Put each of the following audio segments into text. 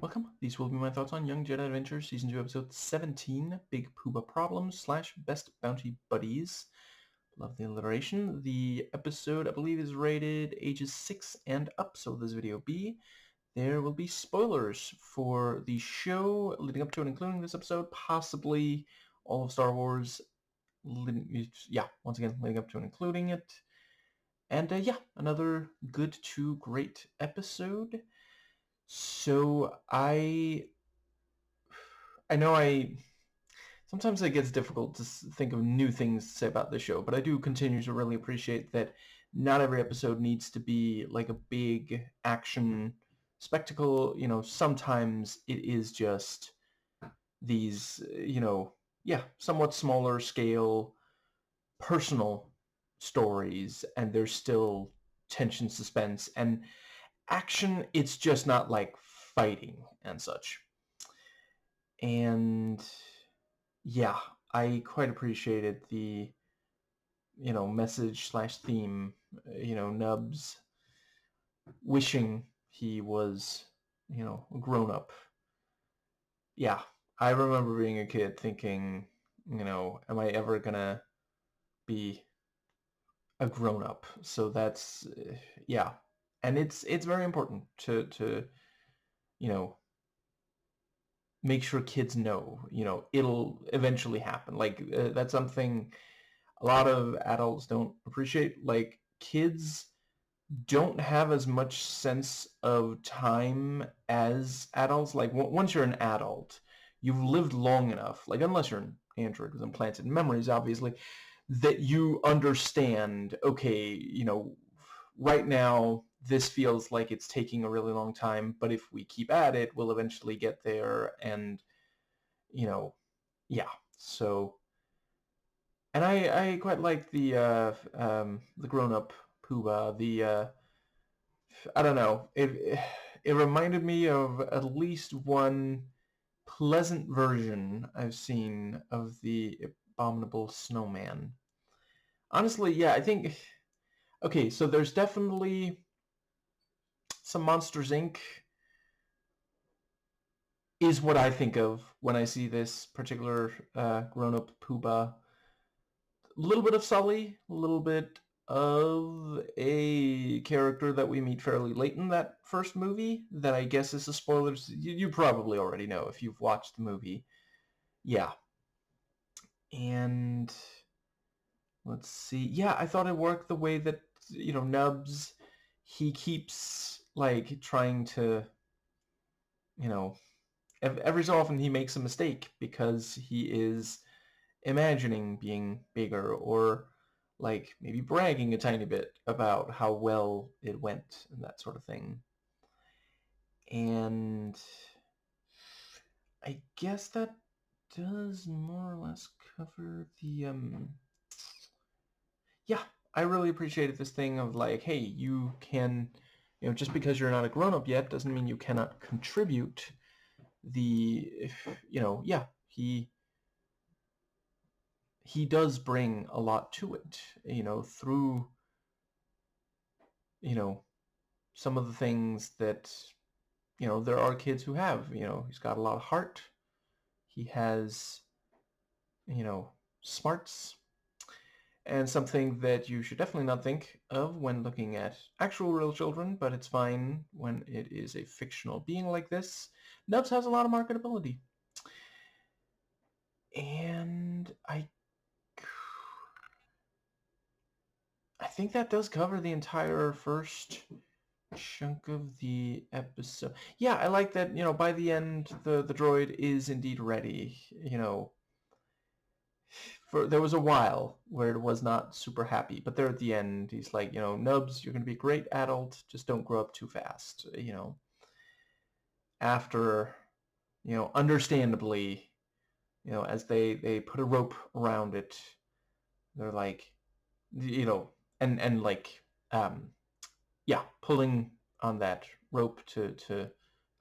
welcome. These will be my thoughts on Young Jedi Adventure Season 2, Episode 17, Big Pooba Problems / Best Bounty Buddies. Love the alliteration. The episode, I believe, is rated ages 6 and up, so this video B. There will be spoilers for the show leading up to and including this episode, possibly all of Star Wars, once again, leading up to and including it. And another good to great episode. So I know sometimes it gets difficult to think of new things to say about the show, but I do continue to really appreciate that not every episode needs to be like a big action spectacle. Sometimes it is just these, somewhat smaller scale personal stories, and there's still tension, suspense, and action. It's just not like fighting and such. And yeah, I quite appreciated the message / theme, Nubs wishing he was grown up. Yeah, I remember being a kid thinking, am I ever gonna be a grown up? So that's yeah, and it's very important to make sure kids know, it'll eventually happen. Like, that's something a lot of adults don't appreciate. Like, kids don't have as much sense of time as adults. Like, once you're an adult, you've lived long enough, like, unless you're an android with implanted memories, obviously, that you understand, okay, right now, this feels like it's taking a really long time, but if we keep at it, we'll eventually get there. And, yeah. So, and I quite like the grown-up Pooba. I don't know. It reminded me of at least one pleasant version I've seen of the abominable snowman. Honestly, yeah, I think. Okay, so there's definitely some Monsters Inc. is what I think of when I see this particular grown-up Pooba. A little bit of Sully, a little bit of a character that we meet fairly late in that first movie that I guess is a spoiler. You probably already know if you've watched the movie. Yeah. And let's see. Yeah, I thought it worked the way that, Nubs, he keeps, like, trying to, every so often he makes a mistake because he is imagining being bigger, or like maybe bragging a tiny bit about how well it went and that sort of thing. And I guess that does more or less cover the yeah, I really appreciated this thing of like, hey, you can, just because you're not a grown-up yet doesn't mean you cannot contribute. Yeah, he does bring a lot to it, through, some of the things that, there are kids who have. He's got a lot of heart. He has, smarts, and something that you should definitely not think of when looking at actual real children, but it's fine when it is a fictional being like this. Nubs has a lot of marketability. And I think that does cover the entire first chunk of the episode. Yeah, I like that, by the end, the droid is indeed ready. There was a while where it was not super happy, but there at the end, he's like, Nubs, you're going to be a great adult, just don't grow up too fast. After, understandably, as they put a rope around it, they're like, and like, pulling on that rope to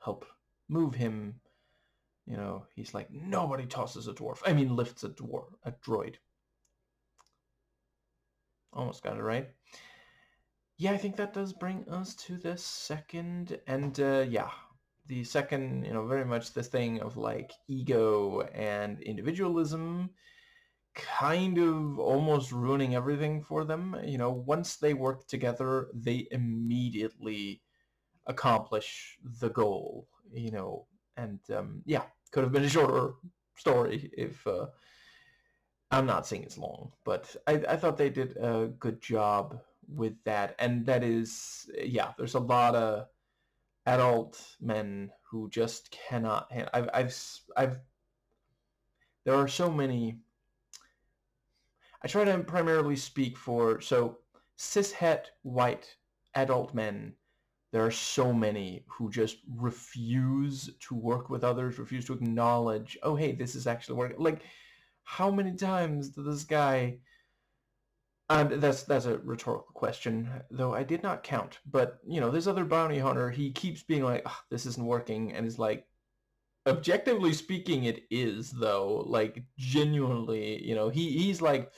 help move him. He's like, nobody tosses a dwarf. I mean, lifts a droid. Almost got it right. Yeah, I think that does bring us to the second, and yeah, the second, very much this thing of like ego and individualism kind of almost ruining everything for them. Once they work together, they immediately accomplish the goal, and yeah, could have been a shorter story if I'm not saying it's long, but I thought they did a good job with that. And that is, yeah, there's a lot of adult men who just cannot I've there are so many. I try to primarily speak for, so cishet white adult men. There are so many who just refuse to work with others, refuse to acknowledge, oh hey, this is actually working. Like, how many times did this guy, that's a rhetorical question, though I did not count. But this other bounty hunter, he keeps being like, oh, this isn't working, and is like, objectively speaking, it is, though. Like, genuinely, he's like,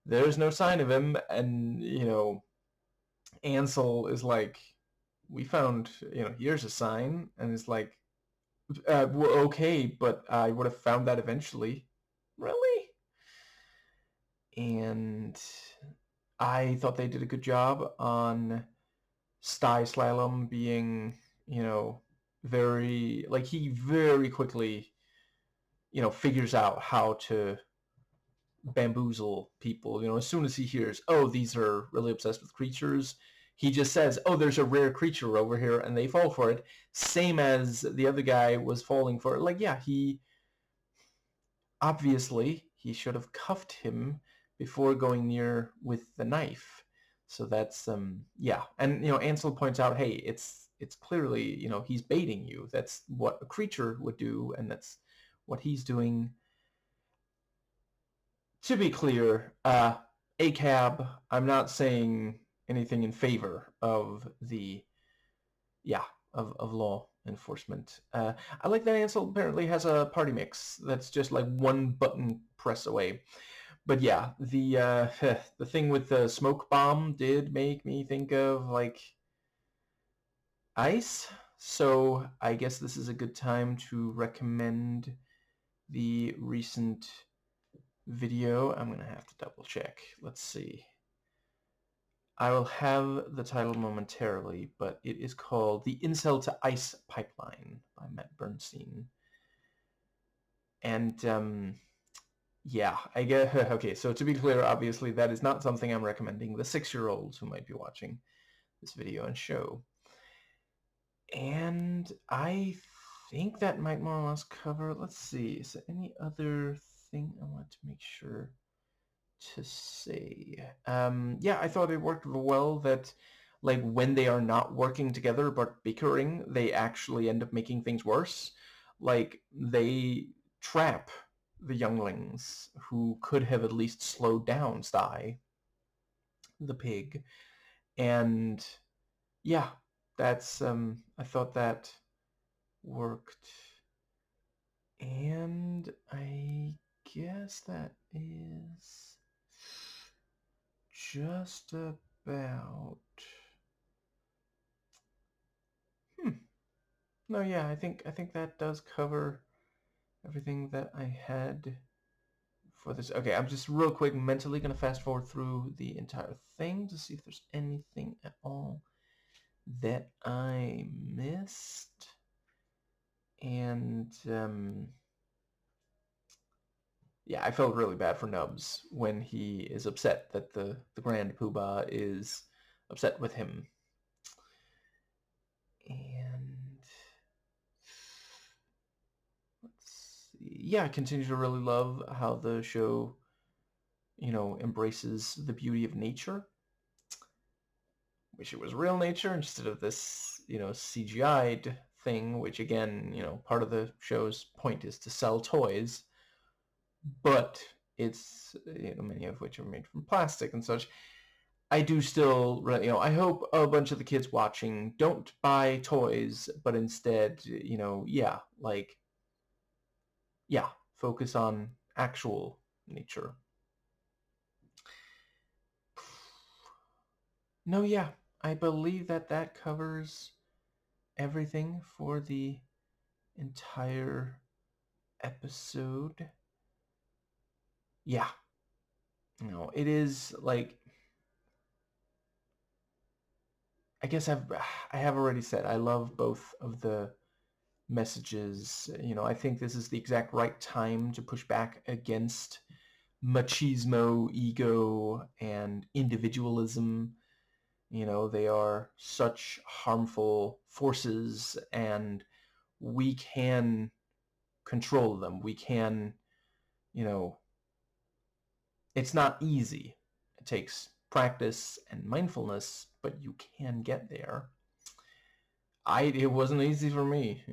there's no sign of him, and Ansel is like, we found, here's a sign, and it's like, well, okay, but I would have found that eventually. Really? And I thought they did a good job on Sty Slalom being, very, like, he very quickly, figures out how to bamboozle people. As soon as he hears, oh, these are really obsessed with creatures, he just says, oh, there's a rare creature over here, and they fall for it. Same as the other guy was falling for it. Like, yeah, obviously he should have cuffed him before going near with the knife. So that's yeah. And Ansel points out, hey, it's clearly, he's baiting you. That's what a creature would do, and that's what he's doing. To be clear, ACAB, I'm not saying anything in favor of the, yeah, of law enforcement. I like that Ansel apparently has a party mix that's just like one button press away. But yeah, the the thing with the smoke bomb did make me think of like ice. So I guess this is a good time to recommend the recent video. I'm gonna have to double check. Let's see. I will have the title momentarily, but it is called The Incel to Ice Pipeline by Matt Bernstein. And yeah, I get, okay, so to be clear, obviously that is not something I'm recommending the 6-year-olds who might be watching this video and show. And I think that might more or less cover, let's see, is there any other thing I want to make sure to say? Yeah, I thought it worked well that, like, when they are not working together but bickering, they actually end up making things worse. Like, they trap the younglings who could have at least slowed down Sty, the pig. And yeah, that's I thought that worked. And I guess that is just about. No, yeah, I think that does cover everything that I had for this. Okay, I'm just real quick mentally gonna fast forward through the entire thing to see if there's anything at all that I missed. And yeah, I felt really bad for Nubs when he is upset that the Grand Pooba is upset with him. And let's see. Yeah, I continue to really love how the show, embraces the beauty of nature. Wish it was real nature instead of this, CGI'd thing, which again, part of the show's point is to sell toys, but it's, many of which are made from plastic and such. I do still, I hope a bunch of the kids watching don't buy toys, but instead, yeah, like, yeah, focus on actual nature. No, yeah, I believe that covers everything for the entire episode. Yeah. It is like, I guess I have already said I love both of the messages. I think this is the exact right time to push back against machismo, ego, and individualism. They are such harmful forces, and we can control them. We can, you know, it's not easy. It takes practice and mindfulness, but you can get there. It wasn't easy for me.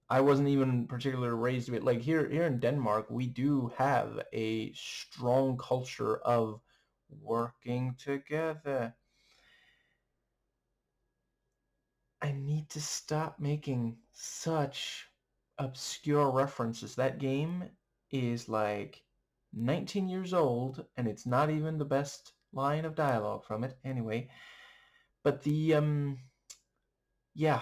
I wasn't even particularly raised with, like, here in Denmark, we do have a strong culture of working together. I need to stop making such obscure references. That game is like 19 years old, and it's not even the best line of dialogue from it. Anyway, but yeah,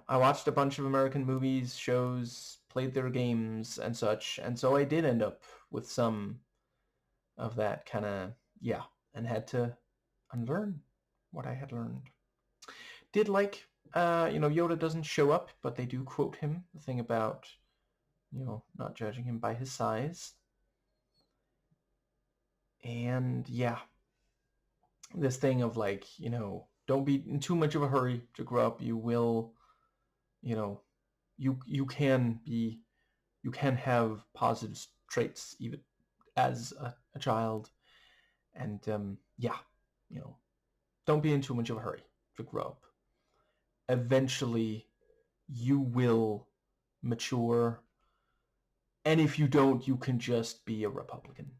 I watched a bunch of American movies, shows, played their games and such, and so I did end up with some of that kind of, yeah, and had to unlearn what I had learned. Did like, Yoda doesn't show up, but they do quote him, the thing about, not judging him by his size. And yeah, this thing of like, don't be in too much of a hurry to grow up. You will, you know, you can have positive traits even as a child. And yeah, don't be in too much of a hurry to grow up. Eventually, you will mature. And if you don't, you can just be a Republican.